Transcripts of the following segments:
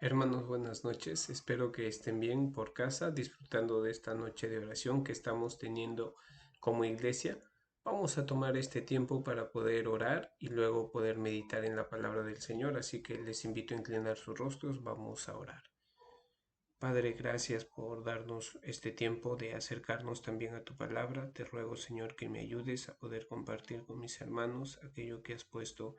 Hermanos, buenas noches. Espero que estén bien por casa, disfrutando de esta noche de oración que estamos teniendo como iglesia. Vamos a tomar este tiempo para poder orar y luego poder meditar en la palabra del Señor, así que les invito a inclinar sus rostros. Vamos a orar. Padre, gracias por darnos este tiempo de acercarnos también a tu palabra. Te ruego, Señor, que me ayudes a poder compartir con mis hermanos aquello que has puesto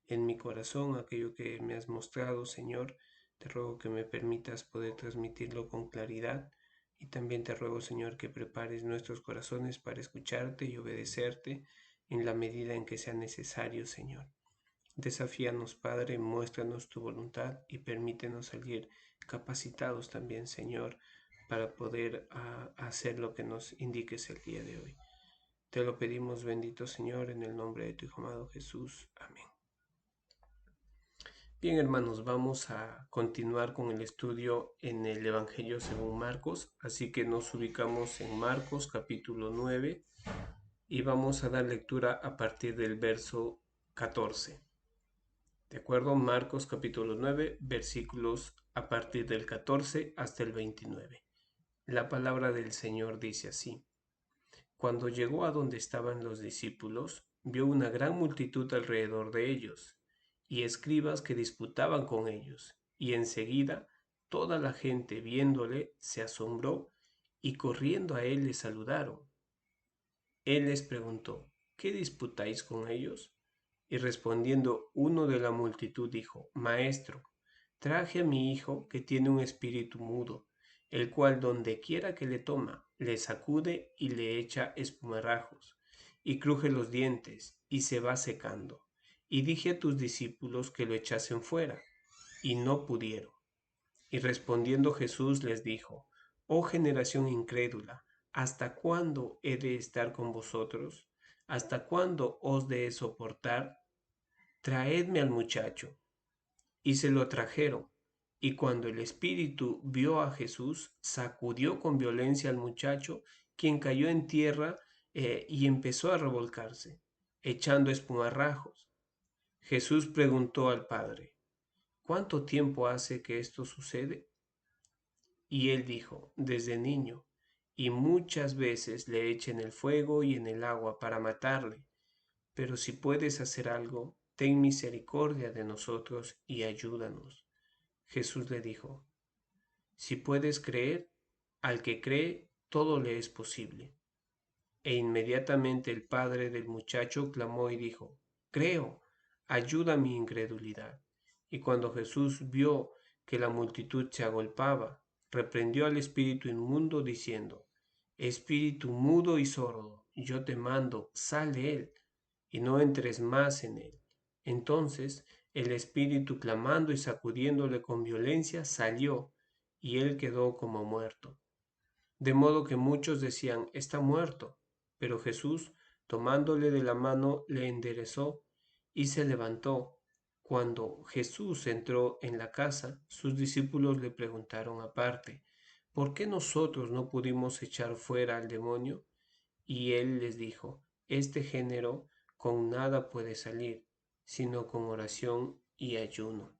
en mi corazón, aquello que me has mostrado, Señor. Te ruego que me permitas poder transmitirlo con claridad y también te ruego, Señor, que prepares nuestros corazones para escucharte y obedecerte en la medida en que sea necesario, Señor. Desafíanos, Padre, muéstranos tu voluntad y permítenos salir capacitados también, Señor, para poder hacer lo que nos indiques el día de hoy. Te lo pedimos, bendito Señor, en el nombre de tu Hijo amado Jesús. Amén. Bien, hermanos, vamos a continuar con el estudio en el Evangelio según Marcos, así que nos ubicamos en Marcos capítulo 9 y vamos a dar lectura a partir del verso 14. ¿De acuerdo? Marcos capítulo 9, versículos a partir del 14 hasta el 29. La palabra del Señor dice así: Cuando llegó a donde estaban los discípulos, vio una gran multitud alrededor de ellos, y escribas que disputaban con ellos, y enseguida toda la gente viéndole se asombró, y corriendo a él le saludaron. Él les preguntó: ¿Qué disputáis con ellos? Y respondiendo uno de la multitud dijo: Maestro, traje a mi hijo que tiene un espíritu mudo, el cual donde quiera que le toma, le sacude y le echa espumarajos, y cruje los dientes, y se va secando. Y dije a tus discípulos que lo echasen fuera, y no pudieron. Y respondiendo Jesús les dijo: Oh generación incrédula, ¿hasta cuándo he de estar con vosotros? ¿Hasta cuándo os de soportar? Traedme al muchacho. Y se lo trajeron. Y cuando el espíritu vio a Jesús, sacudió con violencia al muchacho, quien cayó en tierra y empezó a revolcarse, echando espumarajos. Jesús preguntó al padre: ¿Cuánto tiempo hace que esto sucede? Y él dijo: Desde niño, y muchas veces le eché en el fuego y en el agua para matarle. Pero si puedes hacer algo, ten misericordia de nosotros y ayúdanos. Jesús le dijo: Si puedes creer, al que cree, todo le es posible. E inmediatamente el padre del muchacho clamó y dijo: Creo, ayuda mi incredulidad. Y cuando Jesús vio que la multitud se agolpaba, reprendió al espíritu inmundo diciendo: Espíritu mudo y sordo, yo te mando, sal de él, y no entres más en él. Entonces el espíritu, clamando y sacudiéndole con violencia, salió, y él quedó como muerto. De modo que muchos decían: Está muerto. Pero Jesús, tomándole de la mano, le enderezó y se levantó. Cuando Jesús entró en la casa, sus discípulos le preguntaron aparte: ¿Por qué nosotros no pudimos echar fuera al demonio? Y él les dijo: Este género con nada puede salir, sino con oración y ayuno.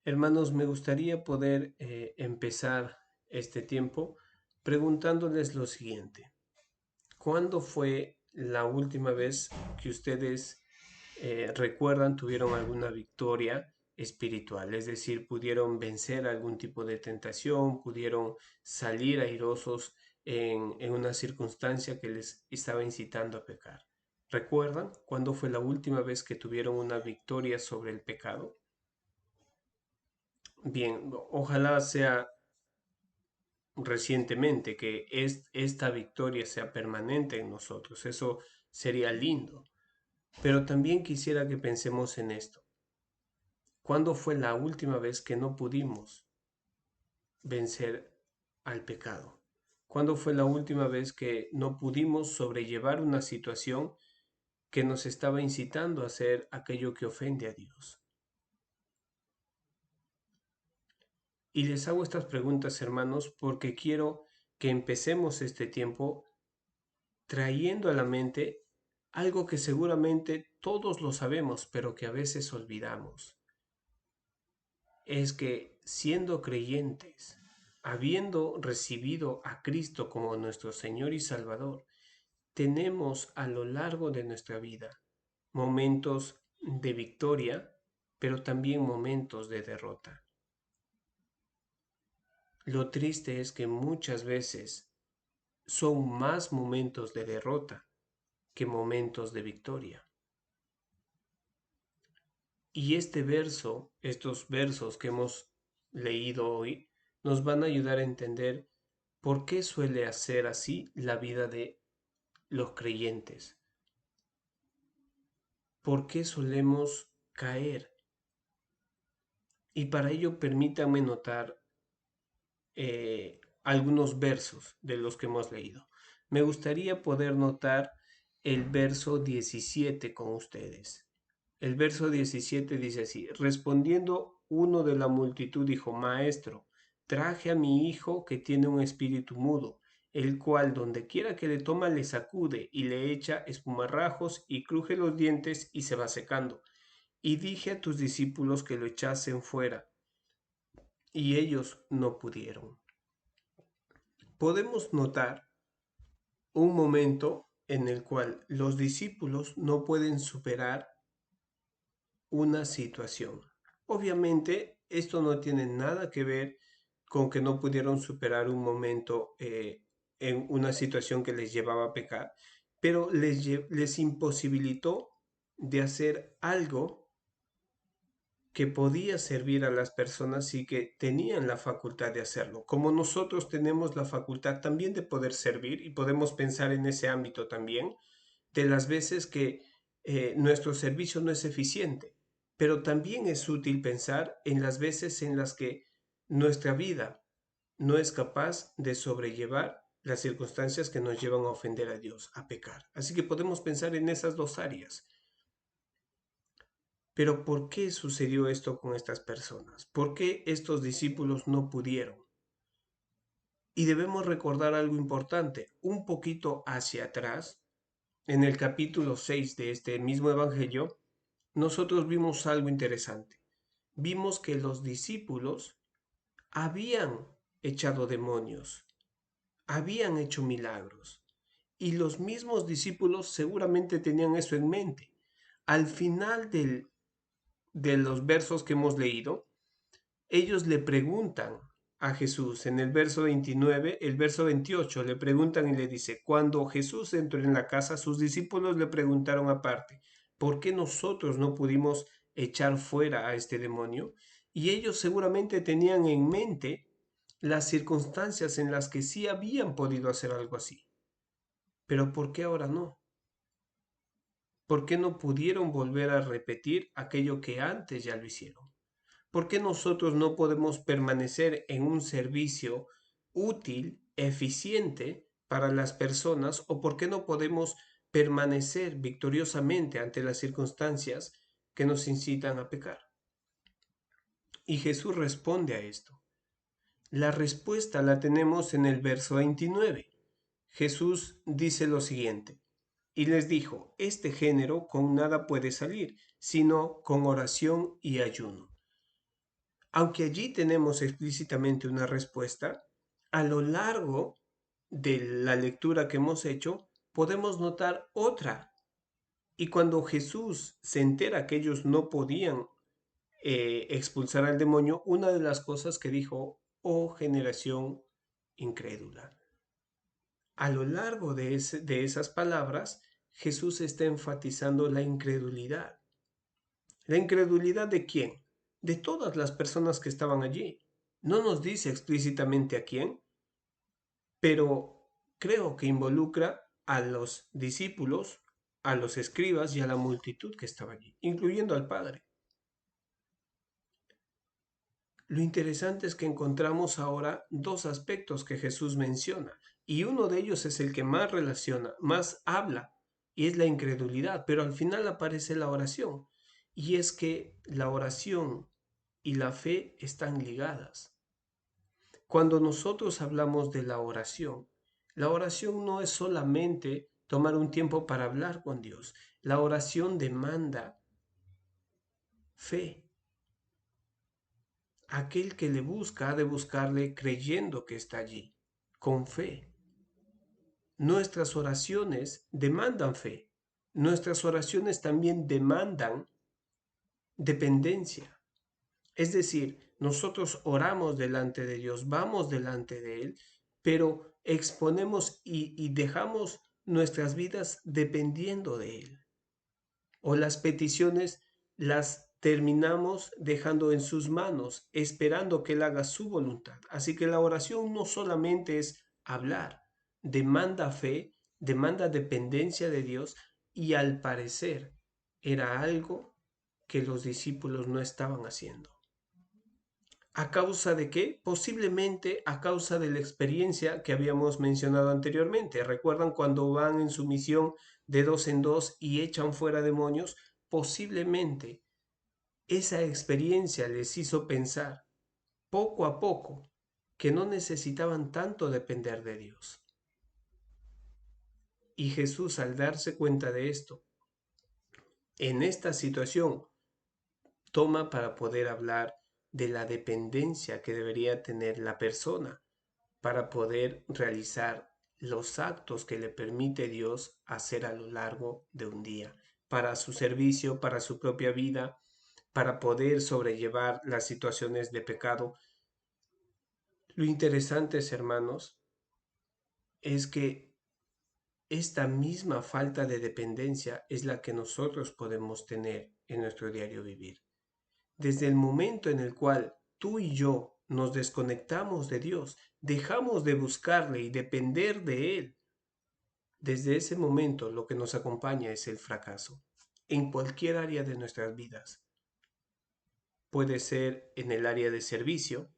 Hermanos, me gustaría poder empezar este tiempo preguntándoles lo siguiente: ¿cuándo fue la última vez que ustedes recuerdan tuvieron alguna victoria espiritual? Es decir, pudieron vencer algún tipo de tentación, pudieron salir airosos en una circunstancia que les estaba incitando a pecar. ¿Recuerdan cuándo fue la última vez que tuvieron una victoria sobre el pecado? Bien, ojalá sea recientemente, que esta victoria sea permanente en nosotros. Eso sería lindo. Pero también quisiera que pensemos en esto: ¿cuándo fue la última vez que no pudimos vencer al pecado? ¿Cuándo fue la última vez que no pudimos sobrellevar una situación que nos estaba incitando a hacer aquello que ofende a Dios? Y les hago estas preguntas, hermanos, porque quiero que empecemos este tiempo trayendo a la mente algo que seguramente todos lo sabemos, pero que a veces olvidamos. es que siendo creyentes, habiendo recibido a Cristo como nuestro Señor y Salvador, tenemos a lo largo de nuestra vida momentos de victoria, pero también momentos de derrota. Lo triste es que muchas veces son más momentos de derrota que momentos de victoria. Y estos versos que hemos leído hoy, nos van a ayudar a entender por qué suele ser así la vida de los creyentes. ¿Por qué solemos caer? Y para ello permítanme notar algunos versos de los que hemos leído. Me gustaría poder notar el verso 17 con ustedes. El verso 17 dice así: respondiendo uno de la multitud dijo: Maestro, traje a mi hijo que tiene un espíritu mudo, el cual donde quiera que le toma le sacude y le echa espumarrajos y cruje los dientes y se va secando. Y dije a tus discípulos que lo echasen fuera, y ellos no pudieron. Podemos notar un momento en el cual los discípulos no pueden superar una situación. Obviamente, esto no tiene nada que ver con que no pudieron superar un momento en una situación que les llevaba a pecar, pero les imposibilitó de hacer algo que podía servir a las personas y que tenían la facultad de hacerlo. Como nosotros tenemos la facultad también de poder servir y podemos pensar en ese ámbito también, de las veces que nuestro servicio no es eficiente, pero también es útil pensar en las veces en las que nuestra vida no es capaz de sobrellevar las circunstancias que nos llevan a ofender a Dios, a pecar. Así que podemos pensar en esas dos áreas. Pero ¿por qué sucedió esto con estas personas? ¿Por qué estos discípulos no pudieron? Y debemos recordar algo importante, un poquito hacia atrás, en el capítulo 6 de este mismo evangelio, nosotros vimos algo interesante. Vimos que los discípulos habían echado demonios, habían hecho milagros, y los mismos discípulos seguramente tenían eso en mente. Al final de los versos que hemos leído, ellos le preguntan a Jesús en el verso 29, el verso 28, le preguntan y le dice: cuando Jesús entró en la casa, sus discípulos le preguntaron aparte: ¿por qué nosotros no pudimos echar fuera a este demonio? Y ellos seguramente tenían en mente las circunstancias en las que sí habían podido hacer algo así. Pero ¿por qué ahora no? ¿Por qué no pudieron volver a repetir aquello que antes ya lo hicieron? ¿Por qué nosotros no podemos permanecer en un servicio útil, eficiente para las personas? ¿O por qué no podemos permanecer victoriosamente ante las circunstancias que nos incitan a pecar? Y Jesús responde a esto. La respuesta la tenemos en el verso 29. Jesús dice lo siguiente: y les dijo: este género con nada puede salir, sino con oración y ayuno. Aunque allí tenemos explícitamente una respuesta, a lo largo de la lectura que hemos hecho, podemos notar otra. Y cuando Jesús se entera que ellos no podían expulsar al demonio, una de las cosas que dijo: oh generación incrédula. A lo largo de esas palabras, Jesús está enfatizando la incredulidad. ¿La incredulidad de quién? De todas las personas que estaban allí. No nos dice explícitamente a quién, pero creo que involucra a los discípulos, a los escribas y a la multitud que estaba allí, incluyendo al Padre. Lo interesante es que encontramos ahora dos aspectos que Jesús menciona, y uno de ellos es el que más relaciona, más habla, y es la incredulidad, pero al final aparece la oración, y es que la oración y la fe están ligadas. Cuando nosotros hablamos de la oración no es solamente tomar un tiempo para hablar con Dios. La oración demanda fe. Aquel que le busca ha de buscarle creyendo que está allí, con fe. Nuestras oraciones demandan fe. Nuestras oraciones también demandan dependencia. Es decir, nosotros oramos delante de Dios, vamos delante de Él, pero exponemos y dejamos nuestras vidas dependiendo de Él. O las peticiones las terminamos dejando en sus manos, esperando que Él haga su voluntad. Así que la oración no solamente es hablar, demanda fe, demanda dependencia de Dios y al parecer era algo que los discípulos no estaban haciendo. ¿A causa de qué? Posiblemente a causa de la experiencia que habíamos mencionado anteriormente. ¿Recuerdan cuando van en su misión de dos en dos y echan fuera demonios? Posiblemente esa experiencia les hizo pensar poco a poco que no necesitaban tanto depender de Dios. Y Jesús, al darse cuenta de esto, en esta situación, toma para poder hablar de la dependencia que debería tener la persona para poder realizar los actos que le permite Dios hacer a lo largo de un día, para su servicio, para su propia vida, para poder sobrellevar las situaciones de pecado. Lo interesante, hermanos, es que esta misma falta de dependencia es la que nosotros podemos tener en nuestro diario vivir. Desde el momento en el cual tú y yo nos desconectamos de Dios, dejamos de buscarle y depender de Él, desde ese momento lo que nos acompaña es el fracaso en cualquier área de nuestras vidas. Puede ser en el área de servicio,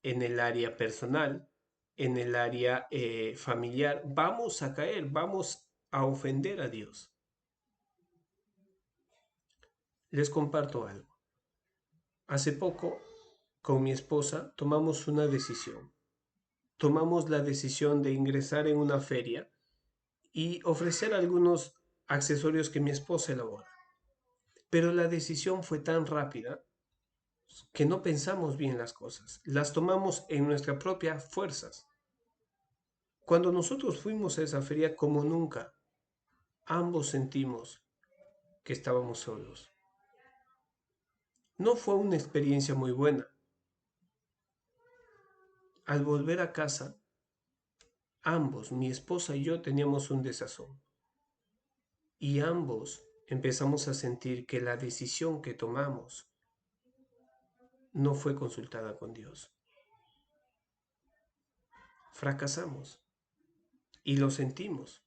en el área personal, en el área familiar. Vamos a caer, vamos a ofender a Dios. Les comparto algo. Hace poco, con mi esposa, tomamos una decisión. Tomamos la decisión de ingresar en una feria y ofrecer algunos accesorios que mi esposa elabora. Pero la decisión fue tan rápida que no pensamos bien las cosas, las tomamos en nuestras propias fuerzas. Cuando nosotros fuimos a esa feria como nunca, ambos sentimos que estábamos solos. No fue una experiencia muy buena. Al volver a casa, ambos, mi esposa y yo, teníamos un desazón. Y ambos empezamos a sentir que la decisión que tomamos no fue consultada con Dios. Fracasamos y lo sentimos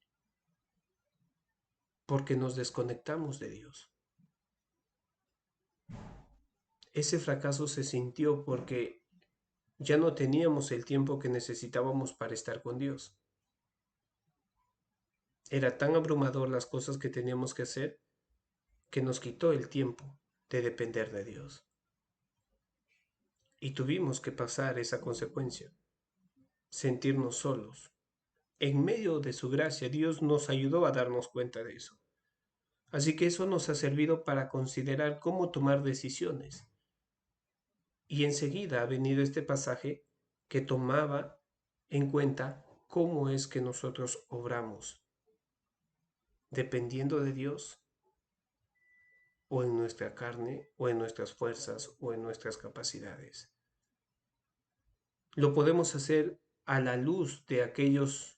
porque nos desconectamos de Dios. Ese fracaso se sintió porque ya no teníamos el tiempo que necesitábamos para estar con Dios. Era tan abrumador las cosas que teníamos que hacer que nos quitó el tiempo de depender de Dios. Y tuvimos que pasar esa consecuencia, sentirnos solos. En medio de su gracia, Dios nos ayudó a darnos cuenta de eso. Así que eso nos ha servido para considerar cómo tomar decisiones. Y enseguida ha venido este pasaje que tomaba en cuenta cómo es que nosotros obramos, dependiendo de Dios o en nuestra carne o en nuestras fuerzas o en nuestras capacidades. Lo podemos hacer a la luz de aquellas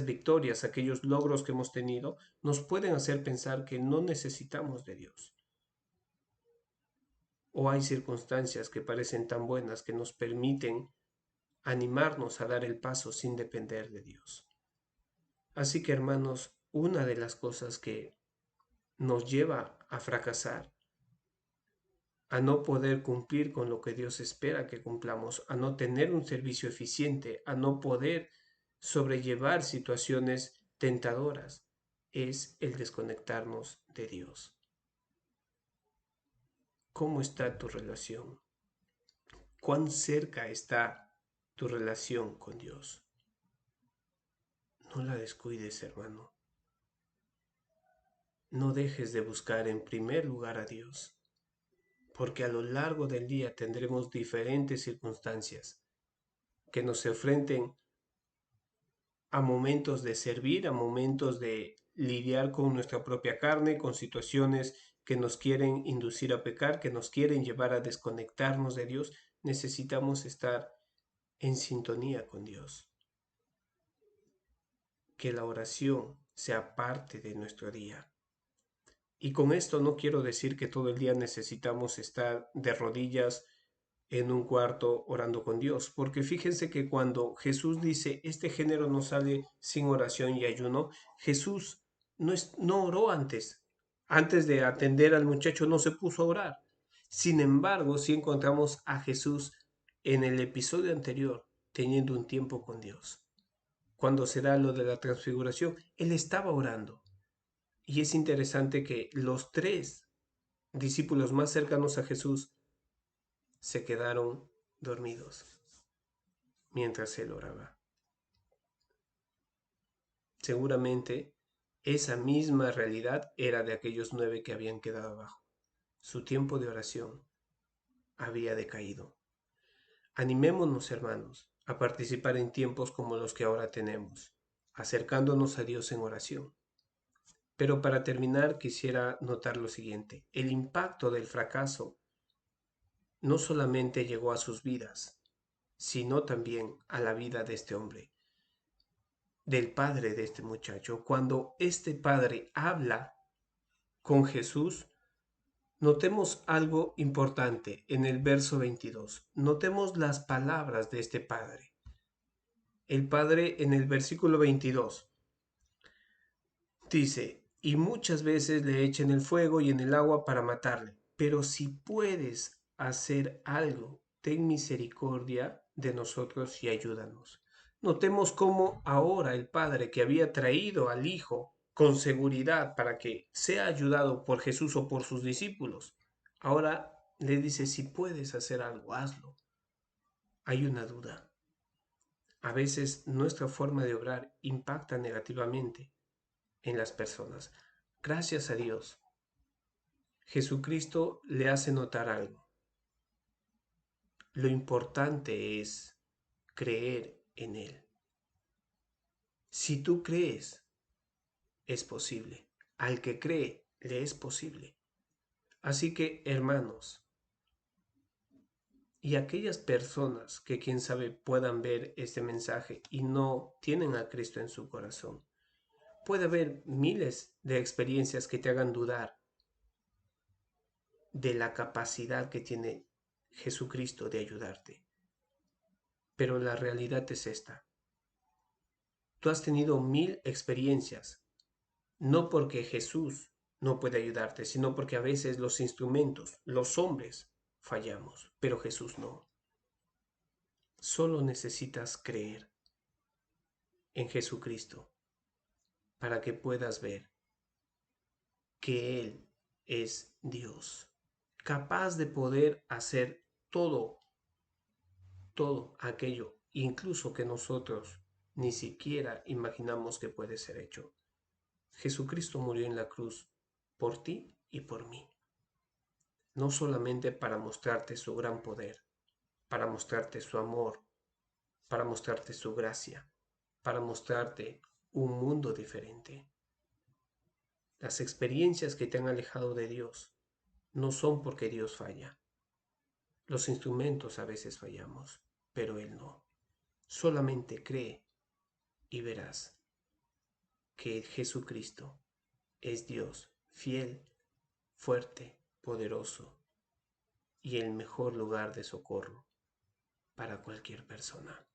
victorias, aquellos logros que hemos tenido, nos pueden hacer pensar que no necesitamos de Dios. O hay circunstancias que parecen tan buenas que nos permiten animarnos a dar el paso sin depender de Dios. Así que, hermanos, una de las cosas que nos lleva a fracasar, a no poder cumplir con lo que Dios espera que cumplamos, a no tener un servicio eficiente, a no poder sobrellevar situaciones tentadoras, es el desconectarnos de Dios. ¿Cómo está tu relación? ¿Cuán cerca está tu relación con Dios? No la descuides, hermano. No dejes de buscar en primer lugar a Dios, porque a lo largo del día tendremos diferentes circunstancias que nos enfrenten a momentos de servir, a momentos de lidiar con nuestra propia carne, con situaciones que nos quieren inducir a pecar, que nos quieren llevar a desconectarnos de Dios. Necesitamos estar en sintonía con Dios. Que la oración sea parte de nuestro día. Y con esto no quiero decir que todo el día necesitamos estar de rodillas en un cuarto orando con Dios, porque fíjense que cuando Jesús dice, este género no sale sin oración y ayuno, Jesús no oró antes. Antes de atender al muchacho no se puso a orar. Sin embargo, si encontramos a Jesús en el episodio anterior teniendo un tiempo con Dios. Cuando será lo de la transfiguración, él estaba orando. Y es interesante que los tres discípulos más cercanos a Jesús se quedaron dormidos mientras él oraba. Seguramente esa misma realidad era de aquellos 9 que habían quedado abajo. Su tiempo de oración había decaído. Animémonos, hermanos, a participar en tiempos como los que ahora tenemos, acercándonos a Dios en oración. Pero para terminar quisiera notar lo siguiente. El impacto del fracaso no solamente llegó a sus vidas, sino también a la vida de este hombre, del padre de este muchacho. Cuando este padre habla con Jesús, notemos algo importante en el verso 22. Notemos las palabras de este padre. El padre en el versículo 22 dice, y muchas veces le echa en el fuego y en el agua para matarle, pero si puedes hacer algo, ten misericordia de nosotros y ayúdanos. Notemos cómo ahora el padre que había traído al hijo con seguridad para que sea ayudado por Jesús o por sus discípulos, ahora le dice, si puedes hacer algo, hazlo. Hay una duda. A veces nuestra forma de obrar impacta negativamente en las personas. Gracias a Dios, Jesucristo le hace notar algo. Lo importante es creer en Él. Si tú crees, es posible. Al que cree, le es posible. Así que, hermanos, y aquellas personas que quién sabe puedan ver este mensaje y no tienen a Cristo en su corazón, puede haber miles de experiencias que te hagan dudar de la capacidad que tiene Jesucristo de ayudarte. Pero la realidad es esta. Tú has tenido 1000 experiencias, no porque Jesús no puede ayudarte, sino porque a veces los instrumentos, los hombres, fallamos, pero Jesús no. Solo necesitas creer en Jesucristo para que puedas ver que Él es Dios, capaz de poder hacer todo aquello, incluso que nosotros ni siquiera imaginamos que puede ser hecho. Jesucristo murió en la cruz por ti y por mí, no solamente para mostrarte su gran poder, para mostrarte su amor, para mostrarte su gracia, para mostrarte un mundo diferente. Las experiencias que te han alejado de Dios no son porque Dios falla. Los instrumentos a veces fallamos, pero Él no. Solamente cree y verás que Jesucristo es Dios fiel, fuerte, poderoso y el mejor lugar de socorro para cualquier persona.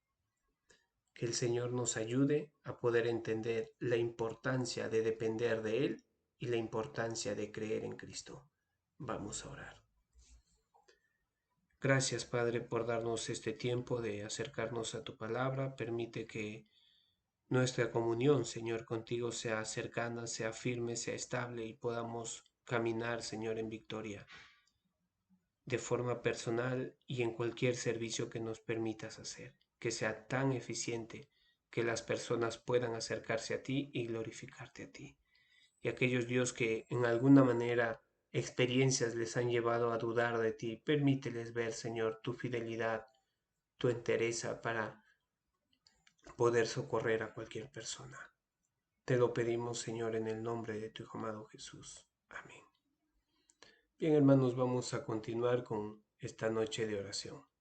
Que el Señor nos ayude a poder entender la importancia de depender de Él y la importancia de creer en Cristo. Vamos a orar. Gracias, Padre, por darnos este tiempo de acercarnos a tu palabra. Permite que nuestra comunión, Señor, contigo sea cercana, sea firme, sea estable y podamos caminar, Señor, en victoria de forma personal y en cualquier servicio que nos permitas hacer, que sea tan eficiente que las personas puedan acercarse a ti y glorificarte a ti. Y aquellos, Dios, que en alguna manera experiencias les han llevado a dudar de ti. Permíteles ver, Señor, tu fidelidad, tu entereza para poder socorrer a cualquier persona. Te lo pedimos, Señor, en el nombre de tu Hijo amado Jesús. Amén. Bien, hermanos, vamos a continuar con esta noche de oración.